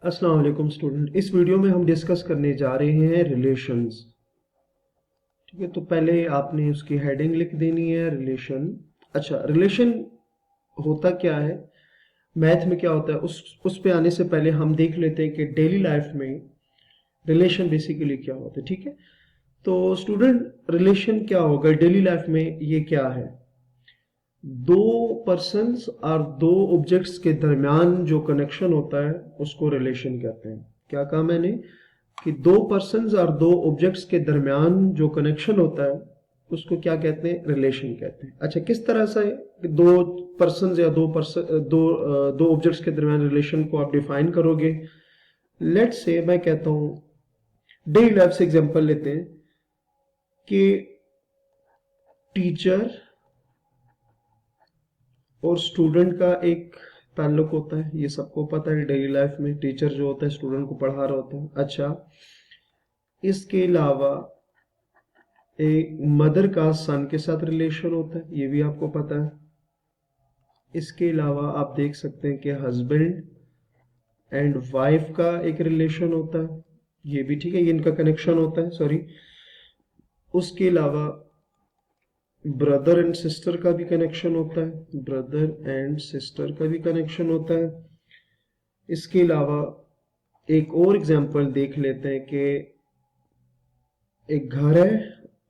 अस्सलाम वालेकुम स्टूडेंट। इस वीडियो में हम डिस्कस करने जा रहे हैं रिलेशंस। ठीक है, तो पहले आपने उसकी हेडिंग लिख देनी है रिलेशन। अच्छा, रिलेशन होता क्या है, मैथ में क्या होता है, उस पे आने से पहले हम देख लेते हैं कि डेली लाइफ में रिलेशन बेसिकली क्या होता है। ठीक है, तो स्टूडेंट रिलेशन क्या होगा डेली लाइफ में, ये क्या है? दो पर्सन्स और दो ऑब्जेक्ट्स के दरमियान जो कनेक्शन होता है उसको रिलेशन कहते हैं। क्या कहा मैंने कि दो पर्सन्स और दो ऑब्जेक्ट्स के दरमियान जो कनेक्शन होता है उसको क्या कहते हैं? रिलेशन कहते हैं। अच्छा, किस तरह से दो पर्सन्स या दो ऑब्जेक्ट्स के दरमियान रिलेशन को आप डिफाइन करोगे? लेट्स से मैं कहता हूं, डेली लाइफ से एग्जांपल लेते हैं कि टीचर और स्टूडेंट का एक ताल्लुक होता है। ये सबको पता है, डेली लाइफ में टीचर जो होता है स्टूडेंट को पढ़ा रहा होता है। अच्छा, इसके अलावा एक मदर का सन के साथ रिलेशन होता है, ये भी आपको पता है। इसके अलावा आप देख सकते हैं कि हस्बैंड एंड वाइफ का एक रिलेशन होता है, ये भी ठीक है, ये इनका कनेक्शन होता है, सॉरी। उसके अलावा ब्रदर एंड सिस्टर का भी कनेक्शन होता है, ब्रदर एंड सिस्टर का भी कनेक्शन होता है। इसके अलावा एक और एग्जांपल देख लेते हैं कि एक घर है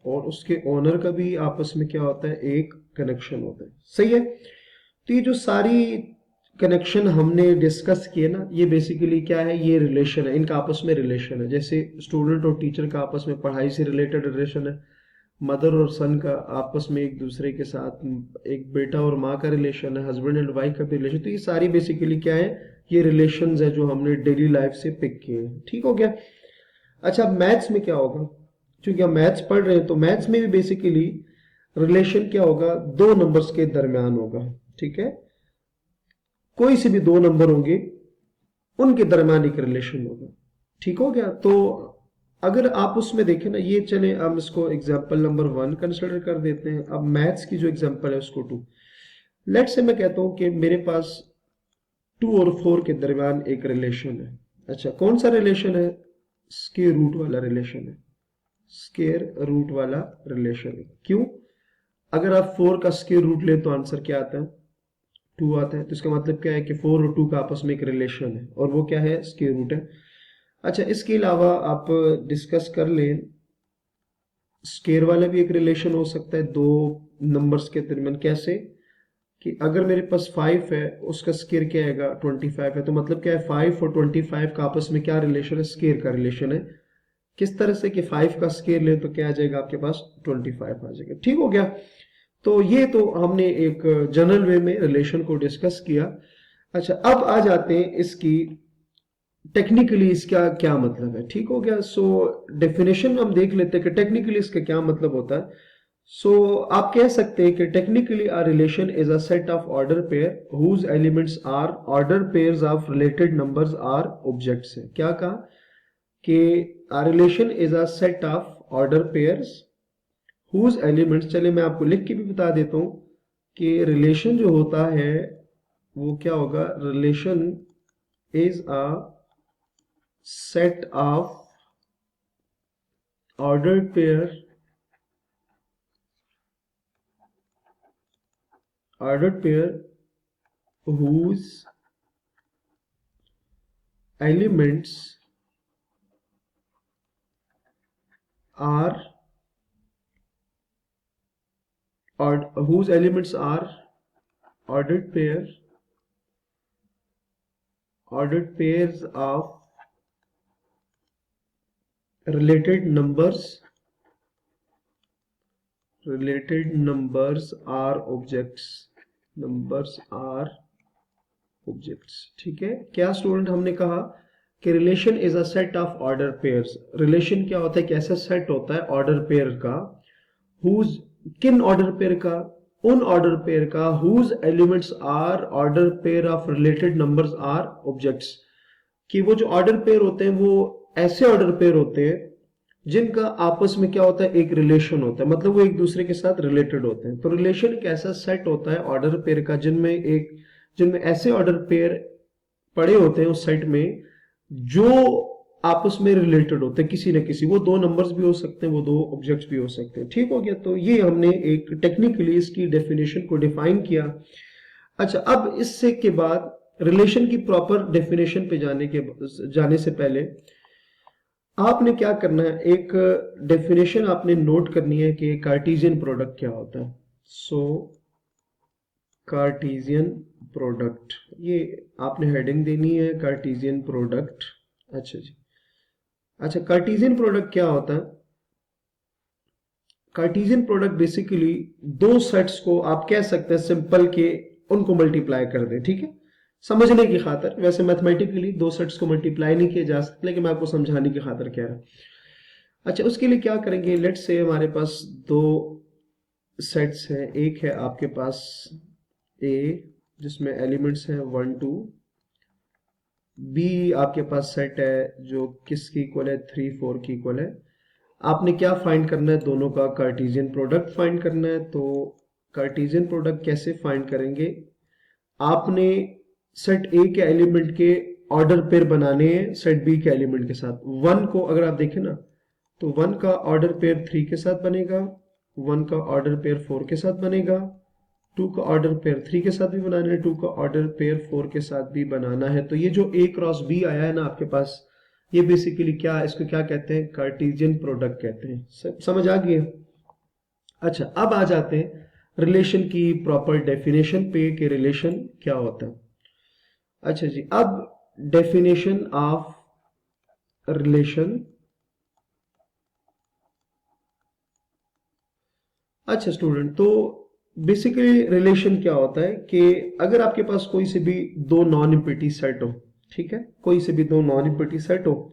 और उसके ओनर का भी आपस में क्या होता है, एक कनेक्शन होता है। सही है, तो ये जो सारी कनेक्शन हमने डिस्कस किए ना, ये बेसिकली क्या है, ये रिलेशन है, इनका आपस में रिलेशन है। जैसे स्टूडेंट और टीचर का आपस में पढ़ाई से रिलेटेड रिलेशन है, मदर और सन का आपस में एक दूसरे के साथ, एक बेटा और माँ का रिलेशन है, हस्बैंड एंड वाइफ का भी रिलेशन। तो ये सारी बेसिकली क्या है, ये रिलेशंस है जो हमने डेली लाइफ से पिक किए हैं। ठीक हो गया। अच्छा, मैथ्स में क्या होगा? क्योंकि हम मैथ्स पढ़ रहे हैं तो मैथ्स में भी बेसिकली रिलेशन क्या होगा, दो नंबर्स के दरमियान होगा। ठीक है, कोई से भी दो नंबर होंगे उनके दरमियान एक रिलेशन होगा। ठीक हो गया। तो अगर आप उसमें देखें ना, ये चले हम इसको एग्जांपल नंबर 1 कंसिडर कर देते हैं। अब मैथ्स की जो एग्जांपल है उसको 2, लेट से मैं कहता हूं कि मेरे पास 2 और 4 के दरमियान एक रिलेशन है। अच्छा, कौन सा रिलेशन है? स्क्वायर रूट वाला रिलेशन है, स्क्वायर रूट वाला रिलेशन है। क्यों? अगर आप 4 का स्क्वायर रूट ले तो आंसर क्या आता है? 2 आता है। तो इसका मतलब क्या है कि 4 और 2 का आपस में एक रिलेशन है और वो क्या है? स्क्वायर रूट है। अच्छा, इसके अलावा आप डिस्कस कर लें, स्क्वायर वाला भी एक रिलेशन हो सकता है दो नंबर्स के दरमियान। कैसे कि अगर मेरे पास 5 है, उसका स्क्वायर क्या आएगा? 25 है। तो मतलब क्या है, 5 और 25 का आपस में क्या रिलेशन है? स्क्वायर का रिलेशन है। किस तरह से कि 5 का स्क्वायर ले तो क्या आ जाएगा आपके पास? 25 आ जाएगा। ठीक हो गया। तो ये तो हमने एक जनरल वे में रिलेशन को डिस्कस किया। अच्छा, अब आ जाते हैं इसकी टेक्निकली इसका क्या मतलब है। ठीक हो गया। सो डेफिनेशन हम देख लेते हैं कि टेक्निकली इसका क्या मतलब होता है। सो आप कह सकते हैं कि technically a relation is a set of order pair whose elements are order pairs of related numbers are objects है। क्या कहा कि a relation is a set of order pairs whose elements, चले मैं आपको लिख के भी बता देता हूं कि रिलेशन जो होता है वो क्या होगा। Relation is a set of ordered pair whose elements are ordered pairs of related numbers are objects। ठीक है। क्या स्टूडेंट हमने कहा कि relation is a set of order pairs. Relation क्या होता है, कैसा सेट होता है ऑर्डर पेयर का। हुज, किन ऑर्डर पेयर का? उन ऑर्डर पेयर का whose elements are order pair of related numbers or objects. कि वो जो ऑर्डर पेयर होते हैं वो ऐसे ऑर्डर पेयर होते हैं जिनका आपस में क्या होता है, एक रिलेशन होता है, मतलब वो एक दूसरे के साथ रिलेटेड होते हैं। तो रिलेशन एक ऐसा सेट होता है ऑर्डर पेयर का जिनमें ऐसे ऑर्डर पेयर पड़े होते हैं उस सेट में जो आपस में रिलेटेड होते हैं किसी न किसी, वो दो नंबर्स भी हो सकते हैं, वो दो ऑब्जेक्ट्स भी हो सकते हैं। ठीक हो गया, तो ये हमने एक टेक्निकली इसकी डेफिनेशन को डिफाइन किया। अच्छा, अब इससे के बाद रिलेशन की प्रॉपर डेफिनेशन पे जाने से पहले आपने क्या करना है, एक डेफिनेशन आपने नोट करनी है कि कार्टेशियन प्रोडक्ट क्या होता है। सो कार्टेशियन प्रोडक्ट, ये आपने हेडिंग देनी है कार्टेशियन प्रोडक्ट। अच्छा जी, अच्छा कार्टेशियन प्रोडक्ट क्या होता है? कार्टेशियन प्रोडक्ट बेसिकली दो सेट्स को आप कह सकते हैं सिंपल के उनको मल्टीप्लाई कर दे। ठीक है, समझने की खातर, वैसे मैथमेटिकली दो सेट्स को मल्टीप्लाई नहीं किया जा सकता, लेकिन मैं आपको समझाने की खातर कह रहा हूं। अच्छा, उसके लिए क्या करेंगे, लेट्स से हमारे पास दो सेट्स हैं। एक है आपके पास ए जिसमें एलिमेंट्स हैं 1 2, बी आपके पास सेट है जो किसकी इक्वल है 3 4 की इक्वल है। आपने क्या फाइंड करना है, दोनों का कार्टेशियन प्रोडक्ट फाइंड करना है। तो कार्टेशियन प्रोडक्ट कैसे फाइंड करेंगे, आपने सेट ए के एलिमेंट के ऑर्डर पेयर बनाने हैं सेट बी के एलिमेंट के साथ। 1 को अगर आप देखें ना, तो 1 का ऑर्डर पेयर 3 के साथ बनेगा, 1 का ऑर्डर पेयर 4 के साथ बनेगा, 2 का ऑर्डर पेयर 3 के साथ भी बनाना है, 2 का ऑर्डर पेयर 4 के साथ भी बनाना है। तो ये जो ए क्रॉस बी आया है ना आपके पास, ये बेसिकली क्या, इसको क्या कहते हैं, कार्टेशियन प्रोडक्ट कहते हैं। समझ आ गई? अच्छा, अब आ जाते हैं रिलेशन की प्रॉपर डेफिनेशन पे कि रिलेशन क्या होता है। अच्छा जी, अब डेफिनेशन ऑफ रिलेशन। अच्छा स्टूडेंट, तो बेसिकली रिलेशन क्या होता है कि अगर आपके पास कोई से भी दो नॉन इम्पिटी सेट हो, ठीक है, कोई से भी दो नॉन इम्पिटी सेट हो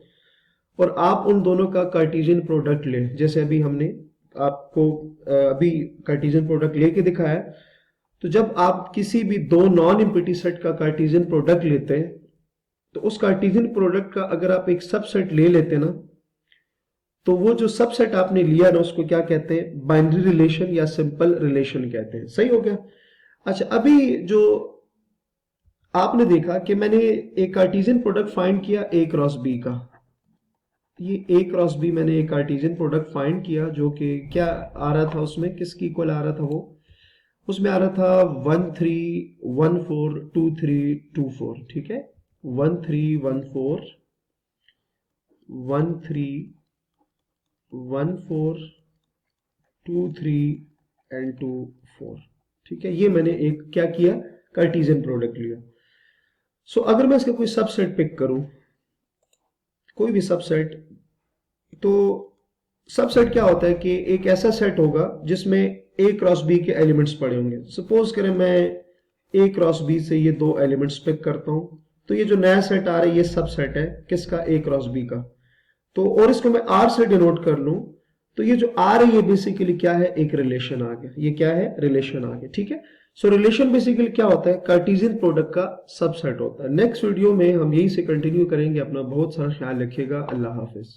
और आप उन दोनों का कार्टेशियन प्रोडक्ट लें, जैसे अभी हमने आपको अभी कार्टेशियन प्रोडक्ट लेके दिखाया है। तो जब आप किसी भी दो नॉन इम्पिटी सेट का कार्टेशियन प्रोडक्ट लेते हैं, तो उस कार्टेशियन प्रोडक्ट का अगर आप एक सबसेट ले लेते हैं ना, तो वो जो सबसेट आपने लिया ना उसको क्या कहते हैं, बाइनरी रिलेशन या सिंपल रिलेशन कहते हैं। सही हो गया? अच्छा, अभी जो आपने देखा कि मैंने एक कार्टेशियन प्रोडक्ट फाइंड किया ए क्रॉस बी का, ये ए क्रॉस बी मैंने एक कार्टेशियन प्रोडक्ट फाइंड किया जो कि क्या आ रहा था, उसमें किसकी इक्वल आ रहा था, वो उसमें आ रहा था 1 3 1 4 2 3 2 4। ठीक है, 1 3 1 4 1 3 1 4 2 3 एंड 2 4। ठीक है, ये मैंने एक क्या किया, कार्टेशियन प्रोडक्ट लिया। सो अगर मैं इसका कोई सबसेट पिक करूं, कोई भी सबसेट, तो सबसेट क्या होता है कि एक ऐसा सेट होगा जिसमें ए क्रॉस बी के एलिमेंट्स पड़े होंगे। सपोज करें मैं ए क्रॉस बी से ये दो एलिमेंट्स पिक करता हूं, तो ये जो नया सेट आ रहा है ये सबसेट है किसका, ए क्रॉस बी का। तो और इसको मैं आर से डिनोट कर लूं, तो ये जो आर है ये बेसिकली क्या है, एक रिलेशन आ गया। ये क्या है, रिलेशन आ गया। ठीक है, सो रिलेशन बेसिकली क्या होता है, कार्टेशियन प्रोडक्ट का सबसेट होता है। नेक्स्ट वीडियो में हम यही से कंटिन्यू करेंगे। अपना बहुत सारा ख्याल रखिएगा। अल्लाह हाफिज।